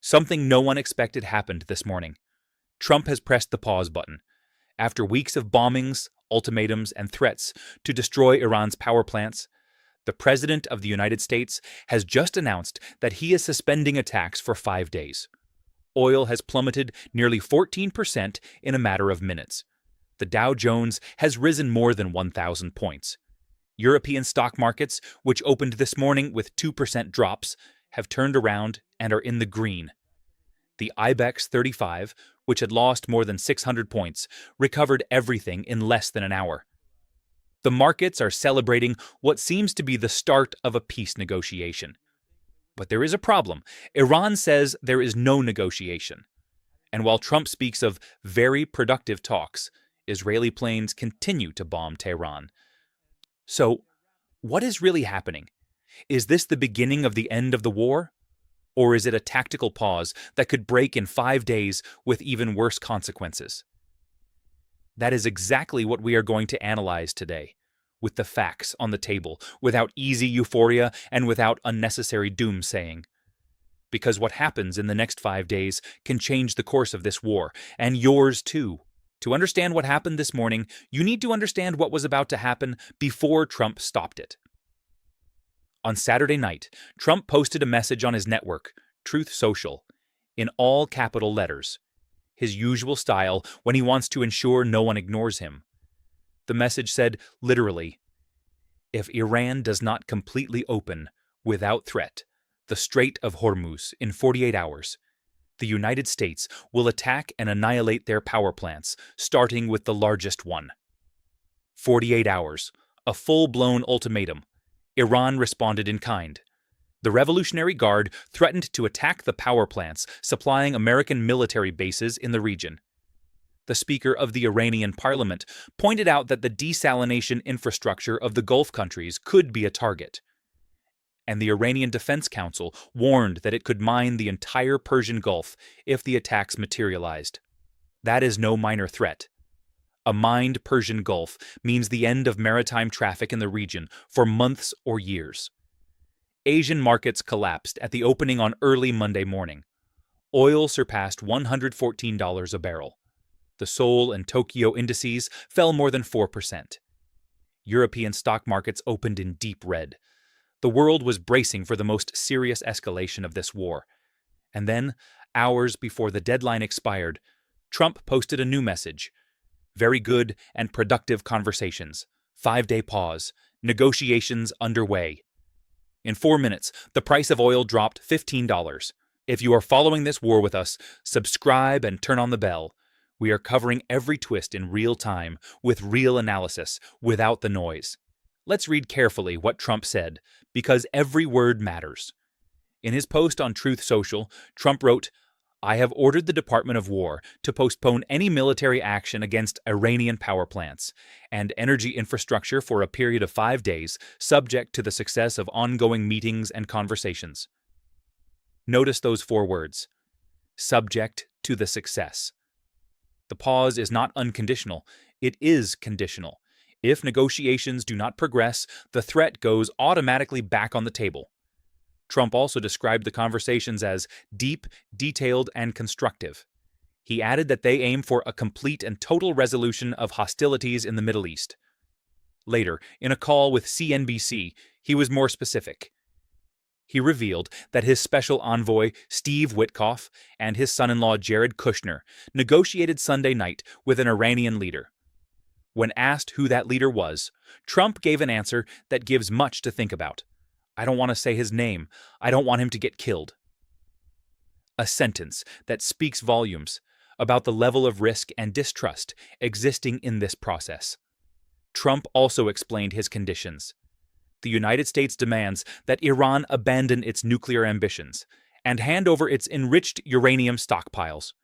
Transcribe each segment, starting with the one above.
Something no one expected happened this morning. Trump has pressed the pause button. After weeks of bombings, ultimatums, and threats to destroy Iran's power plants, the President of the United States has just announced that he is suspending attacks for 5 days. Oil has plummeted nearly 14% in a matter of minutes. The Dow Jones has risen more than 1,000 points. European stock markets, which opened this morning with 2% drops, have turned around and are in the green. The IBEX 35, which had lost more than 600 points, recovered everything in less than an hour. The markets are celebrating what seems to be the start of a peace negotiation. But there is a problem. Iran says there is no negotiation. And while Trump speaks of very productive talks, Israeli planes continue to bomb Tehran. So, what is really happening? Is this the beginning of the end of the war? Or is it a tactical pause that could break in 5 days with even worse consequences? That is exactly what we are going to analyze today, with the facts on the table, without easy euphoria and without unnecessary doomsaying. Because what happens in the next 5 days can change the course of this war, and yours too. To understand what happened this morning, you need to understand what was about to happen before Trump stopped it. On Saturday night, Trump posted a message on his network, Truth Social, in all capital letters, his usual style when he wants to ensure no one ignores him. The message said, literally, "If Iran does not completely open, without threat, the Strait of Hormuz in 48 hours, the United States will attack and annihilate their power plants, starting with the largest one." 48 hours, a full-blown ultimatum. Iran responded in kind. The Revolutionary Guard threatened to attack the power plants supplying American military bases in the region. The Speaker of the Iranian parliament pointed out that the desalination infrastructure of the Gulf countries could be a target. And the Iranian Defense Council warned that it could mine the entire Persian Gulf if the attacks materialized. That is no minor threat. A mined Persian Gulf means the end of maritime traffic in the region for months or years. Asian markets collapsed at the opening on early Monday morning. Oil surpassed $114 a barrel. The Seoul and Tokyo indices fell more than 4%. European stock markets opened in deep red. The world was bracing for the most serious escalation of this war. And then, hours before the deadline expired, Trump posted a new message. Very good and productive conversations. 5-day pause. Negotiations underway. In 4 minutes, the price of oil dropped $15. If you are following this war with us, subscribe and turn on the bell. We are covering every twist in real time, with real analysis, without the noise. Let's read carefully what Trump said, because every word matters. In his post on Truth Social, Trump wrote, "I have ordered the Department of War to postpone any military action against Iranian power plants and energy infrastructure for a period of 5 days, subject to the success of ongoing meetings and conversations." Notice those 4 words. Subject to the success. The pause is not unconditional, it is conditional. If negotiations do not progress, the threat goes automatically back on the table. Trump also described the conversations as deep, detailed, and constructive. He added that they aim for a complete and total resolution of hostilities in the Middle East. Later, in a call with CNBC, he was more specific. He revealed that his special envoy, Steve Witkoff, and his son-in-law, Jared Kushner, negotiated Sunday night with an Iranian leader. When asked who that leader was, Trump gave an answer that gives much to think about. "I don't want to say his name. I don't want him to get killed." A sentence that speaks volumes about the level of risk and distrust existing in this process. Trump also explained his conditions. The United States demands that Iran abandon its nuclear ambitions and hand over its enriched uranium stockpiles.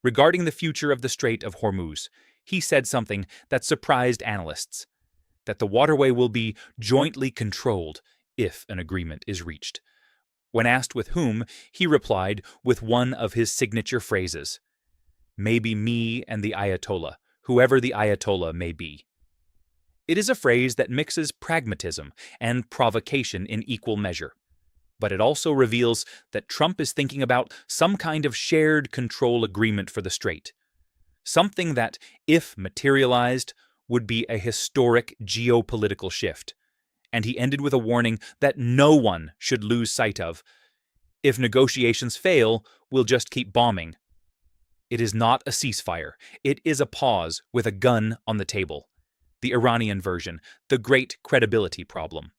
Regarding the future of the Strait of Hormuz, he said something that surprised analysts, that the waterway will be jointly controlled if an agreement is reached. When asked with whom, he replied with one of his signature phrases, "Maybe me and the Ayatollah, whoever the Ayatollah may be." It is a phrase that mixes pragmatism and provocation in equal measure. But it also reveals that Trump is thinking about some kind of shared control agreement for the Strait. Something that, if materialized, would be a historic geopolitical shift. And he ended with a warning that no one should lose sight of. If negotiations fail, we'll just keep bombing. It is not a ceasefire. It is a pause with a gun on the table. The Iranian version, the great credibility problem.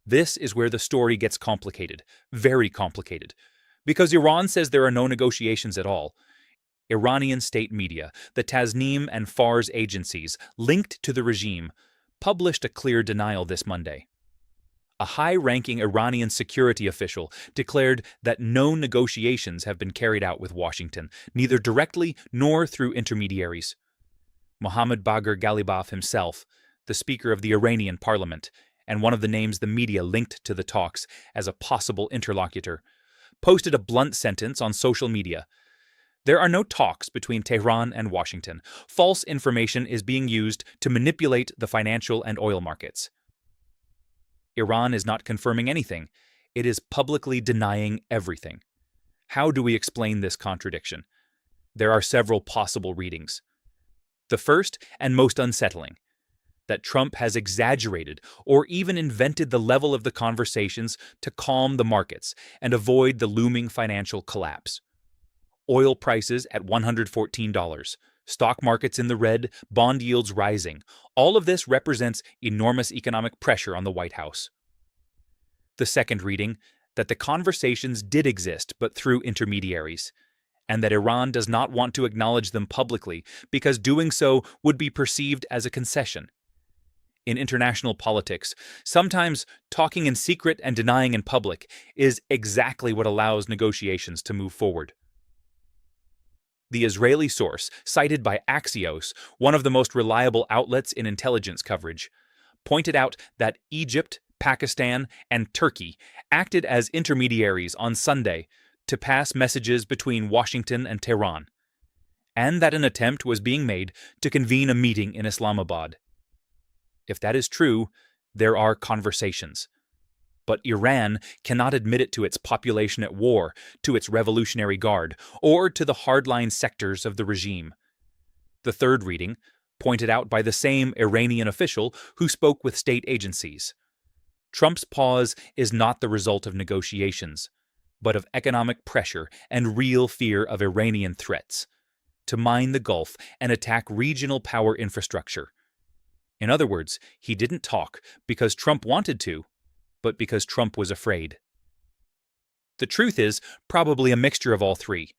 This is where the story gets complicated, very complicated, because Iran says there are no negotiations at all. Iranian state media, the Tasnim and Fars agencies linked to the regime, published a clear denial this Monday. A high-ranking Iranian security official declared that no negotiations have been carried out with Washington, neither directly nor through intermediaries. Mohammad Bagher Ghalibaf himself, the Speaker of the Iranian parliament, and one of the names the media linked to the talks as a possible interlocutor, posted a blunt sentence on social media. There are no talks between Tehran and Washington. False information is being used to manipulate the financial and oil markets. Iran is not confirming anything. It is publicly denying everything. How do we explain this contradiction? There are several possible readings. The first and most unsettling, that Trump has exaggerated or even invented the level of the conversations to calm the markets and avoid the looming financial collapse. Oil prices at $114, stock markets in the red, bond yields rising. All of this represents enormous economic pressure on the White House. The second reading, that the conversations did exist but through intermediaries, and that Iran does not want to acknowledge them publicly because doing so would be perceived as a concession. In international politics, sometimes talking in secret and denying in public is exactly what allows negotiations to move forward. The Israeli source, cited by Axios, one of the most reliable outlets in intelligence coverage, pointed out that Egypt, Pakistan, and Turkey acted as intermediaries on Sunday to pass messages between Washington and Tehran, and that an attempt was being made to convene a meeting in Islamabad. If that is true, there are conversations. But Iran cannot admit it to its population at war, to its Revolutionary Guard, or to the hardline sectors of the regime. The third reading, pointed out by the same Iranian official who spoke with state agencies. Trump's pause is not the result of negotiations, but of economic pressure and real fear of Iranian threats to mine the Gulf and attack regional power infrastructure. In other words, he didn't talk because Trump wanted to, but because Trump was afraid. The truth is probably a mixture of all three.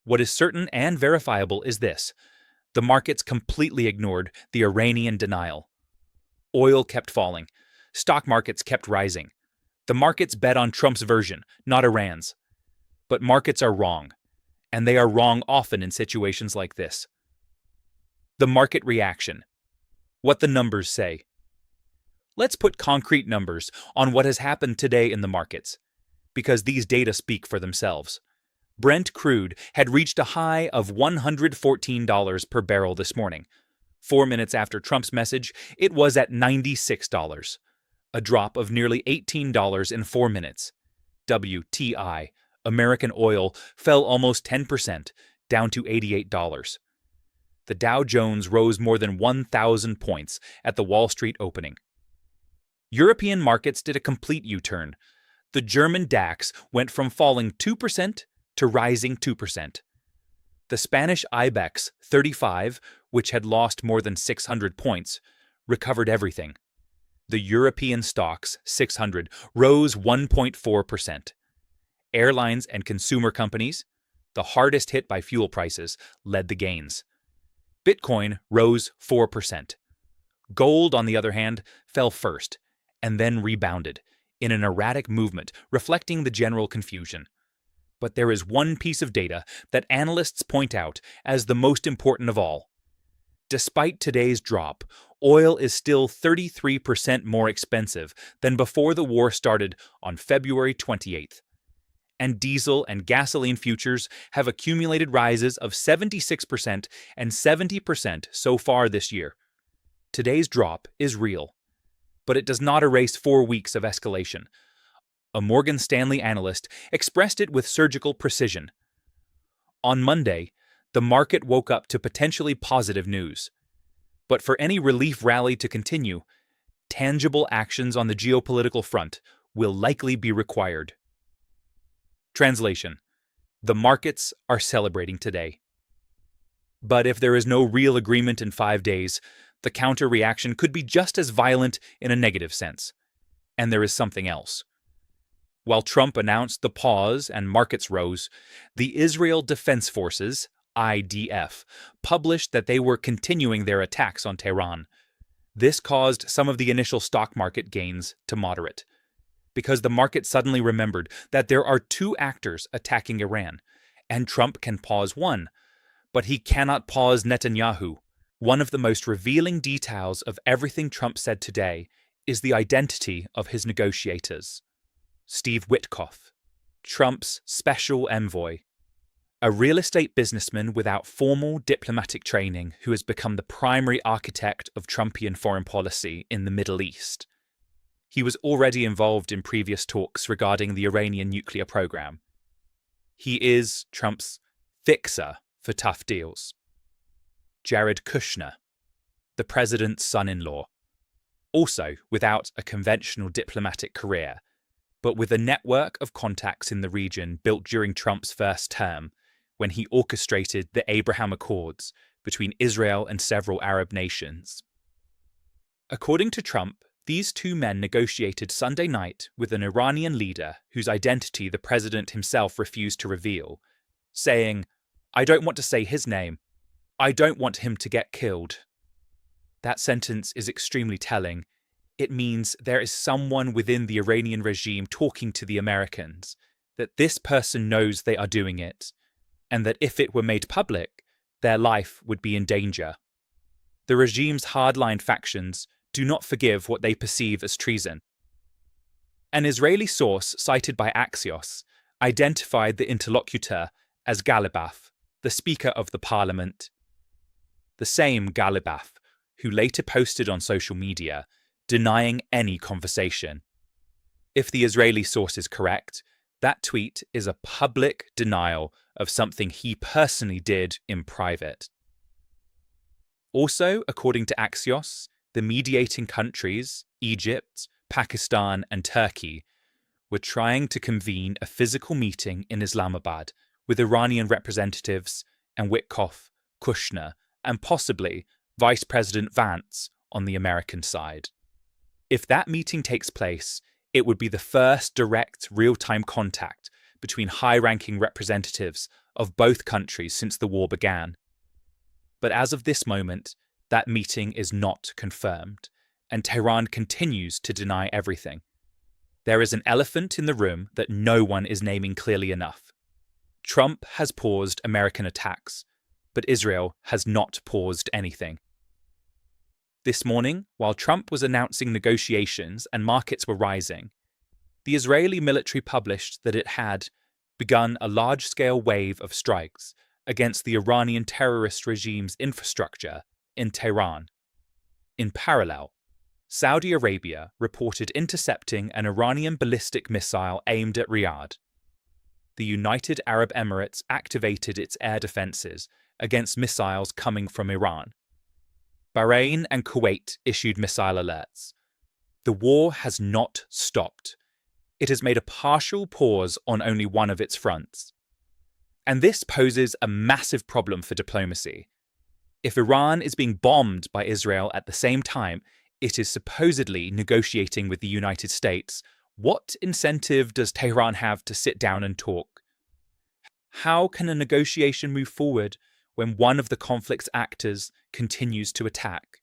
What is certain and verifiable is this: the markets completely ignored the Iranian denial. Oil kept falling. Stock markets kept rising. The markets bet on Trump's version, not Iran's. But markets are wrong, and they are wrong often in situations like this. The market reaction. What the numbers say. Let's put concrete numbers on what has happened today in the markets, because these data speak for themselves. Brent crude had reached a high of $114 per barrel this morning. 4 minutes after Trump's message, it was at $96, a drop of nearly $18 in 4 minutes. WTI, American oil, fell almost 10%, down to $88. The Dow Jones rose more than 1,000 points at the Wall Street opening. European markets did a complete U-turn. The German DAX went from falling 2% to rising 2%. The Spanish IBEX 35, which had lost more than 600 points, recovered everything. The European stocks 600 rose 1.4%. Airlines and consumer companies, the hardest hit by fuel prices, led the gains. Bitcoin rose 4%. Gold, on the other hand, fell first, and then rebounded, in an erratic movement reflecting the general confusion. But there is one piece of data that analysts point out as the most important of all. Despite today's drop, oil is still 33% more expensive than before the war started on February 28th. And diesel and gasoline futures have accumulated rises of 76% and 70% so far this year. Today's drop is real, but it does not erase 4 weeks of escalation. a Morgan Stanley analyst, expressed it with surgical precision. On Monday, the market woke up to potentially positive news. But for any relief rally to continue, tangible actions on the geopolitical front will likely be required. Translation: the markets are celebrating today. But if there is no real agreement in 5 days, the counter-reaction could be just as violent in a negative sense. And there is something else. While Trump announced the pause and markets rose, the Israel Defense Forces, IDF, published that they were continuing their attacks on Tehran. This caused some of the initial stock market gains to moderate, because the market suddenly remembered that there are two actors attacking Iran, and Trump can pause one, but he cannot pause Netanyahu. One of the most revealing details of everything Trump said today is the identity of his negotiators. Steve Witkoff, Trump's special envoy, a real estate businessman without formal diplomatic training who has become the primary architect of Trumpian foreign policy in the Middle East. He was already involved in previous talks regarding the Iranian nuclear program. He is Trump's fixer for tough deals. Jared Kushner, the president's son-in-law, also without a conventional diplomatic career, but with a network of contacts in the region built during Trump's first term, when he orchestrated the Abraham Accords between Israel and several Arab nations. According to Trump, these two men negotiated Sunday night with an Iranian leader whose identity the president himself refused to reveal, saying, "I don't want to say his name. I don't want him to get killed." That sentence is extremely telling. It means there is someone within the Iranian regime talking to the Americans, that this person knows they are doing it, and that if it were made public, their life would be in danger. The regime's hardline factions do not forgive what they perceive as treason. An Israeli source cited by Axios identified the interlocutor as Galibaf, the Speaker of the Parliament. The same Galibaf, who later posted on social media, denying any conversation. If the Israeli source is correct, that tweet is a public denial of something he personally did in private. Also, according to Axios, the mediating countries, Egypt, Pakistan, and Turkey, were trying to convene a physical meeting in Islamabad with Iranian representatives and Witkoff, Kushner, and possibly Vice President Vance on the American side. If that meeting takes place, it would be the first direct real-time contact between high-ranking representatives of both countries since the war began. But as of this moment, that meeting is not confirmed, and Tehran continues to deny everything. There is an elephant in the room that no one is naming clearly enough. Trump has paused American attacks, but Israel has not paused anything. This morning, while Trump was announcing negotiations and markets were rising, the Israeli military published that it had begun a large-scale wave of strikes against the Iranian terrorist regime's infrastructure in Tehran. In parallel, Saudi Arabia reported intercepting an Iranian ballistic missile aimed at Riyadh. The United Arab Emirates activated its air defenses against missiles coming from Iran. Bahrain and Kuwait issued missile alerts. The war has not stopped. It has made a partial pause on only one of its fronts. And this poses a massive problem for diplomacy. If Iran is being bombed by Israel at the same time it is supposedly negotiating with the United States, what incentive does Tehran have to sit down and talk? How can a negotiation move forward when one of the conflict's actors continues to attack?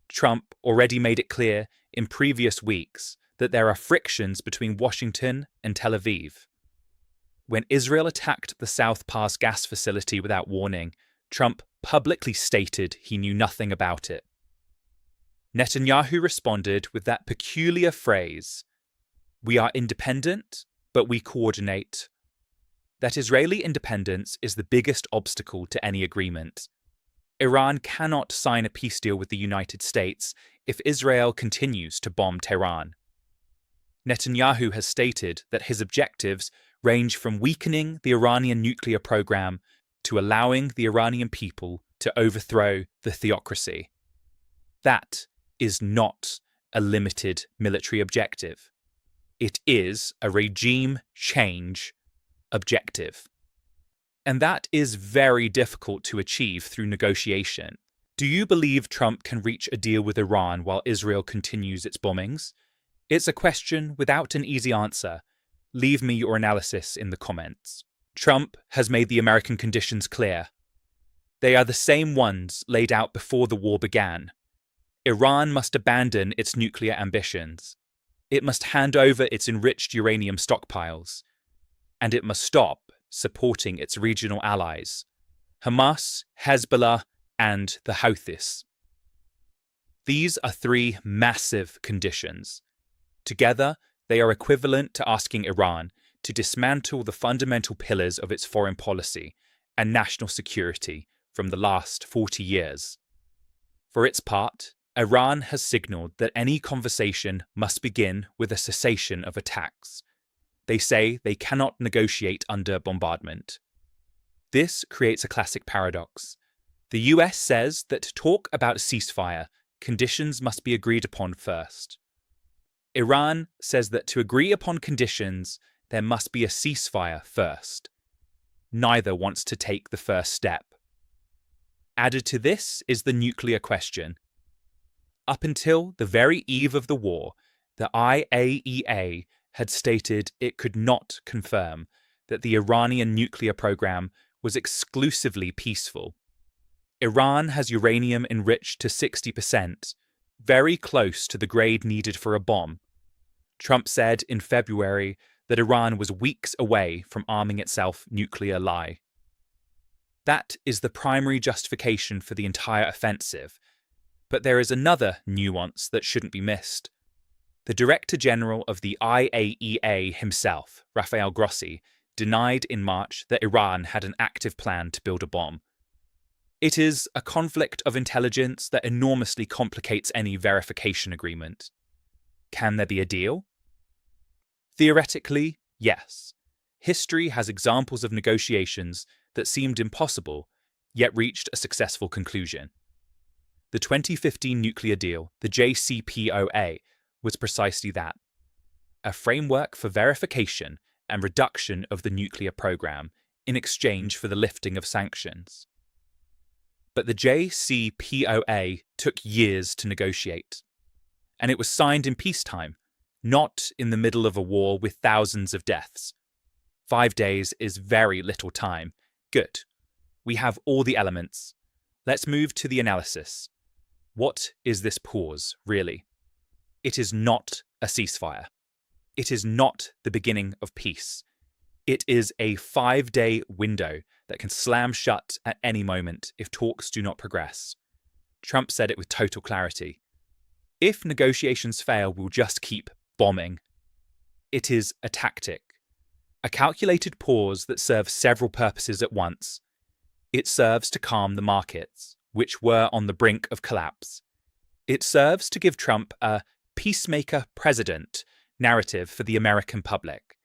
Trump already made it clear in previous weeks that there are frictions between Washington and Tel Aviv. When Israel attacked the South Pass gas facility without warning, Trump publicly stated he knew nothing about it. Netanyahu responded with that peculiar phrase, "We are independent, but we coordinate." That Israeli independence is the biggest obstacle to any agreement. Iran cannot sign a peace deal with the United States if Israel continues to bomb Tehran. Netanyahu has stated that his objectives range from weakening the Iranian nuclear program to allowing the Iranian people to overthrow the theocracy. That is not a limited military objective. It is a regime change objective. And that is very difficult to achieve through negotiation. Do you believe Trump can reach a deal with Iran while Israel continues its bombings? It's a question without an easy answer. Leave me your analysis in the comments. Trump has made the American conditions clear. They are the same ones laid out before the war began. Iran must abandon its nuclear ambitions. It must hand over its enriched uranium stockpiles. And it must stop supporting its regional allies, Hamas, Hezbollah, and the Houthis. These are three massive conditions. Together, they are equivalent to asking Iran to dismantle the fundamental pillars of its foreign policy and national security from the last 40 years. For its part, Iran has signaled that any conversation must begin with a cessation of attacks. They say they cannot negotiate under bombardment. This creates a classic paradox. The US says that to talk about a ceasefire, conditions must be agreed upon first. Iran says that to agree upon conditions, there must be a ceasefire first. Neither wants to take the first step. Added to this is the nuclear question. Up until the very eve of the war, the IAEA had stated it could not confirm that the Iranian nuclear program was exclusively peaceful. Iran has uranium enriched to 60%, very close to the grade needed for a bomb. Trump said in February that Iran was weeks away from arming itself nuclear. That is the primary justification for the entire offensive. But there is another nuance that shouldn't be missed. The Director General of the IAEA himself, Rafael Grossi, denied in March that Iran had an active plan to build a bomb. It is a conflict of intelligence that enormously complicates any verification agreement. Can there be a deal? Theoretically, yes. History has examples of negotiations that seemed impossible, yet reached a successful conclusion. The 2015 nuclear deal, the JCPOA, was precisely that. A framework for verification and reduction of the nuclear program in exchange for the lifting of sanctions. But the JCPOA took years to negotiate. And it was signed in peacetime, not in the middle of a war with thousands of deaths. 5 days is very little time. Good. We have all the elements. Let's move to the analysis. What is this pause, really? It is not a ceasefire. It is not the beginning of peace. It is a 5-day window that can slam shut at any moment if talks do not progress. Trump said it with total clarity. If negotiations fail, we'll just keep bombing. It is a tactic. A calculated pause that serves several purposes at once. It serves to calm the markets, which were on the brink of collapse. It serves to give Trump a peacemaker president narrative for the American public.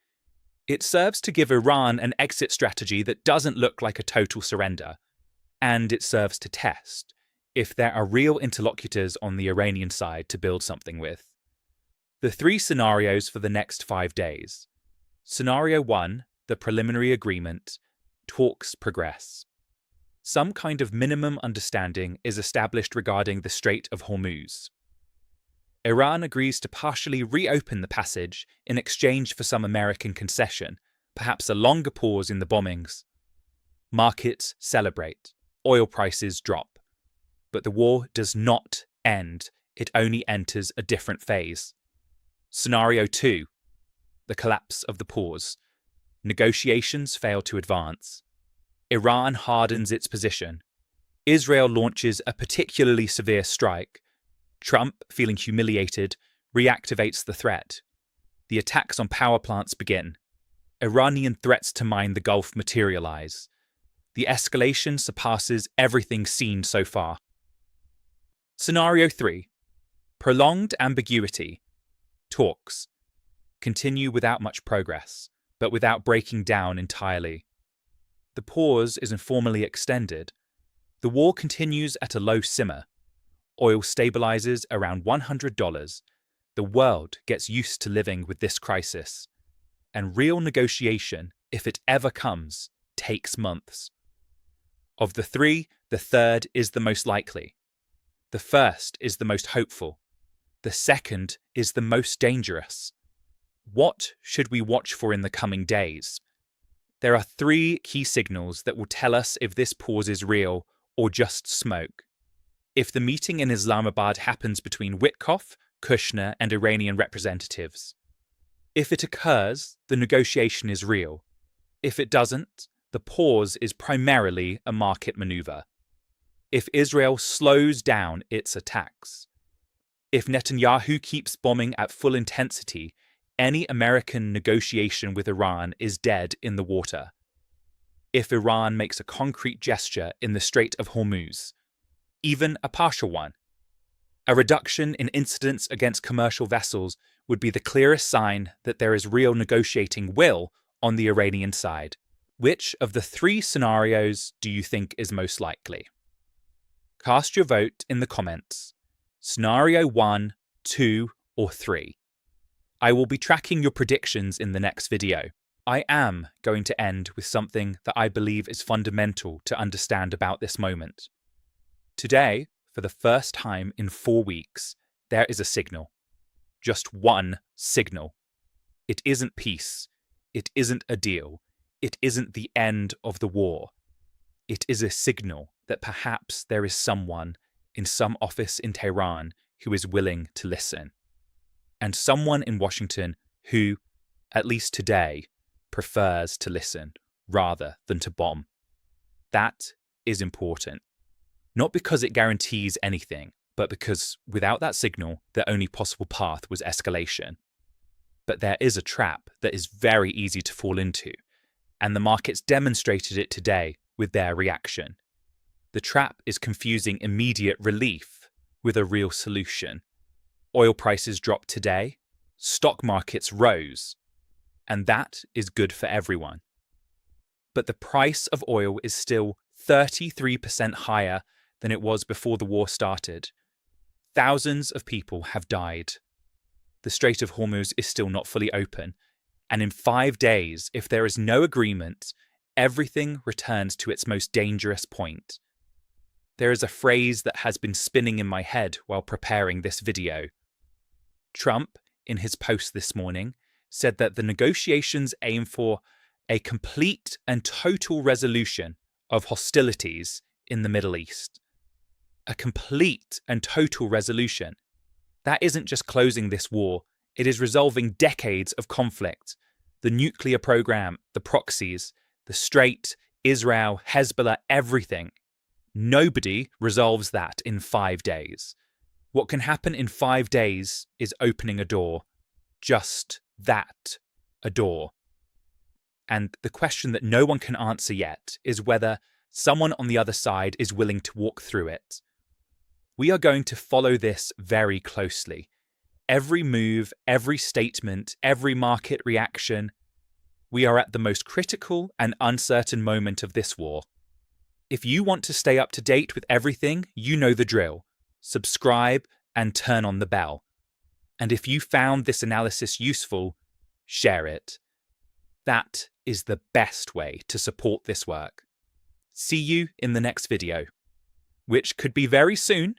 It serves to give Iran an exit strategy that doesn't look like a total surrender. And it serves to test if there are real interlocutors on the Iranian side to build something with. The 3 scenarios for the next 5 days. Scenario 1, the preliminary agreement, talks progress. Some kind of minimum understanding is established regarding the Strait of Hormuz. Iran agrees to partially reopen the passage in exchange for some American concession, perhaps a longer pause in the bombings. Markets celebrate. Oil prices drop. But the war does not end. It only enters a different phase. Scenario 2. The collapse of the pause. Negotiations fail to advance. Iran hardens its position. Israel launches a particularly severe strike. Trump, feeling humiliated, reactivates the threat. The attacks on power plants begin. Iranian threats to mine the Gulf materialize. The escalation surpasses everything seen so far. Scenario 3. Prolonged ambiguity. Talks. continue without much progress, but without breaking down entirely. The pause is informally extended. The war continues at a low simmer. Oil stabilizes around $100. The world gets used to living with this crisis. And real negotiation, if it ever comes, takes months. Of the three, the third is the most likely. The first is the most hopeful. The second is the most dangerous. What should we watch for in the coming days? There are three key signals that will tell us if this pause is real or just smoke. If the meeting in Islamabad happens between Witkoff, Kushner, and Iranian representatives. If it occurs, the negotiation is real. If it doesn't, the pause is primarily a market maneuver. If Israel slows down its attacks. If Netanyahu keeps bombing at full intensity, any American negotiation with Iran is dead in the water. If Iran makes a concrete gesture in the Strait of Hormuz, even a partial one, a reduction in incidents against commercial vessels would be the clearest sign that there is real negotiating will on the Iranian side. Which of the three scenarios do you think is most likely? Cast your vote in the comments. Scenario 1, 2, or 3. I will be tracking your predictions in the next video. I am going to end with something that I believe is fundamental to understand about this moment. Today, for the first time in 4 weeks, there is a signal. Just one signal. It isn't peace. It isn't a deal. It isn't the end of the war. It is a signal that perhaps there is someone in some office in Tehran who is willing to listen. And someone in Washington who, at least today, prefers to listen rather than to bomb. That is important. Not because it guarantees anything, but because without that signal, the only possible path was escalation. But there is a trap that is very easy to fall into, and the markets demonstrated it today with their reaction. The trap is confusing immediate relief with a real solution. Oil prices dropped today, stock markets rose, and that is good for everyone. But the price of oil is still 33% higher than it was before the war started. Thousands of people have died. The Strait of Hormuz is still not fully open, and in 5 days, if there is no agreement, everything returns to its most dangerous point. There is a phrase that has been spinning in my head while preparing this video. Trump, in his post this morning, said that the negotiations aim for a complete and total resolution of hostilities in the Middle East. A complete and total resolution. That isn't just closing this war, it is resolving decades of conflict. The nuclear program, the proxies, the Strait, Israel, Hezbollah, everything. Nobody resolves that in 5 days. What can happen in 5 days is opening a door. Just that, a door. And the question that no one can answer yet is whether someone on the other side is willing to walk through it. We are going to follow this very closely. Every move, every statement, every market reaction. We are at the most critical and uncertain moment of this war. If you want to stay up to date with everything, you know the drill. Subscribe and turn on the bell. And if you found this analysis useful, share it. That is the best way to support this work. See you in the next video, which could be very soon.